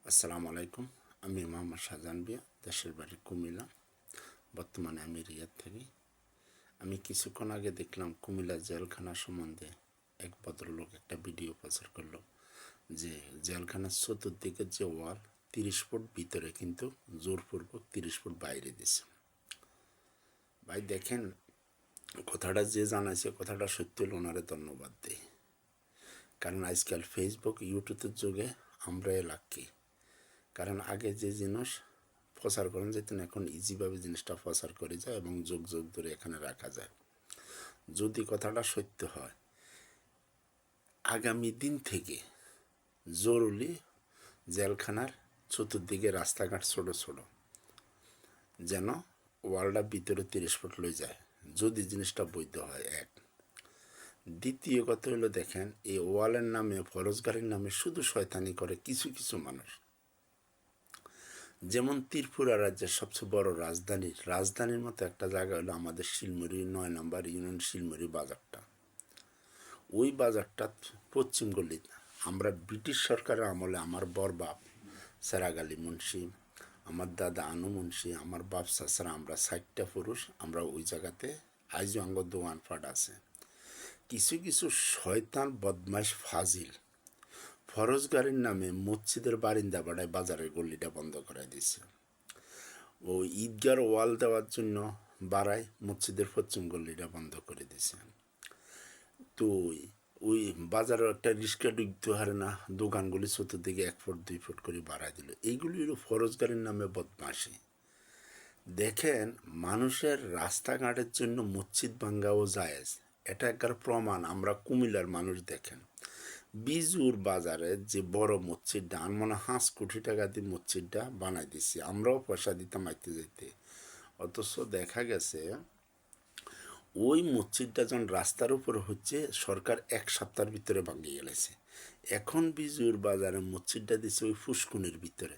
আসসালামু আলাইকুম। আমি মোহাম্মদ শাহজাহান বিয়া, দেশের বাড়ি কুমিল্লা। বর্তমানে আমি রিয়াদ থাকি। আমি কিছুক্ষণ আগে দেখলাম কুমিল্লা জেলখানা সম্বন্ধে এক ভদ্রলোক একটা ভিডিও প্রচার করলো যে জেলখানার চতুর্দিকের যে ওয়াল 30 ফুট ভিতরে কিন্তু জোরপূর্বক 30 ফুট বাইরে দিছে। ভাই দেখেন, কথাটা যে জানাইছে কথাটা সত্যি হলে ওনারে ধন্যবাদ দেই। কারণ আজকাল ফেসবুক ইউটিউবের যুগে আমরা লাকি। কারণ আগে যে জিনিস প্রচার করেন যেত না, এখন ইজিভাবে জিনিসটা প্রচার করে যায় এবং যুগ যুগ ধরে এখানে রাখা যায়। যদি কথাটা সত্য হয়, আগামী দিন থেকে জরুরি জেলখানার চতুর্দিকে রাস্তাঘাট ছোট ছোট যেন ওয়ালটা ভিতরে 30 ফুট লই যায়, যদি জিনিসটা বৈধ হয়। এক, দ্বিতীয় কথা হলো দেখেন, এই ওয়ালের নামে ফরজগারির নামে শুধু শয়তানি করে কিছু কিছু মানুষ। যেমন ত্রিপুরা রাজ্যের সবচেয়ে বড় রাজধানীর মতো একটা জায়গা হলো আমাদের শিলমুড়ি 9 নম্বর ইউনিয়ন শিলমুড়ি বাজারটা। ওই বাজারটা পশ্চিম গল্লিতে আমরা ব্রিটিশ সরকারের আমলে আমার বড় বাপ সেরাগ আলী মুন্সি, আমার দাদা আনু মুন্সি, আমার বাপ চাচারা, আমরা 60টা পুরুষ আমরা ওই জায়গাতে আজও আঙ্গ দোকানপাট আছে। কিছু কিছু শয়তান বদমাইশ ফাজিল ফরজগারির নামে মসজিদের বারিন্দা বাড়ায় বাজারের গল্লিটা বন্ধ করে দিয়েছে। ও ঈদগার ওয়াল দেওয়ার জন্য বাড়ায় মসজিদের পশ্চিম গল্লিটা বন্ধ করে দিয়েছে। তো ওই বাজারে একটা রিক্সা ঢুকতে হারে না, দোকানগুলি চতুর্দিকে 1 ফুট 2 ফুট করে বাড়ায় দিল। এইগুলি হলো ফরজগারির নামে বদমাশি। দেখেন, মানুষের রাস্তাঘাটের জন্য মসজিদ ভাঙ্গাও জায়েজ, এটা একবার প্রমাণ। আমরা কুমিল্লার মানুষ দেখেন, বিজুর বাজারে যে বড় মসজিদটা মনে 5 কোটি টাকা দিয়ে মসজিদটা বানাই দিছি, আমরাও পয়সা দিতাম আইতে যেতে। অথচ দেখা গেছে ওই মসজিদটা যখন রাস্তার উপর হচ্ছে, সরকার 1 সপ্তাহের ভিতরে ভাঙিয়ে গেলেছে। এখন বিজুর বাজারে মসজিদটা দিছে ওই ফুসকুনির ভিতরে।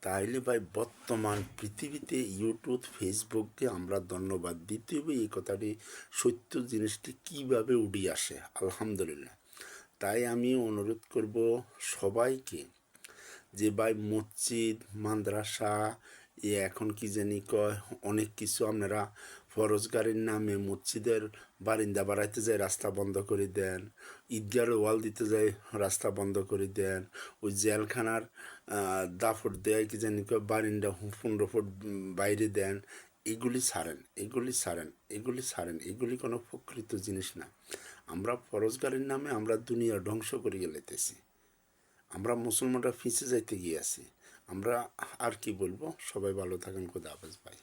তাইলে ভাই, বর্তমান পৃথিবীতে ইউটিউব ফেসবুককে আমরা ধন্যবাদ দিতে হবে। এই কথাটি সত্য জিনিসটি কিভাবে উঠে আসে, আলহামদুলিল্লাহ। তাই আমি অনুরোধ করব সবাইকে যে ভাই, মসজিদ মাদ্রাসা এখন কি জানি কয় অনেক কিছু, আপনারা ফরজগারির নামে মসজিদের বারিন্দা বাড়াইতে যায় রাস্তা বন্ধ করে দেন, ঈদগার ওয়াল দিতে যায় রাস্তা বন্ধ করে দেন, ওই জেলখানার দাফট দেয় কি জানি কয় বারিন্দা 15 ফুট বাইরে দেন। এগুলি ছাড়েন, এগুলি কোনো প্রকৃত জিনিস না। আমরা ফরজগারির নামে আমরা দুনিয়া ধ্বংস করে গেলেতেছি। আমরা মুসলমানরা ফিসে যাইতে গিয়ে আছি। আমরা আর কি বলবো, সবাই ভালো থাকেন, খোদা হাফেজ ভাই।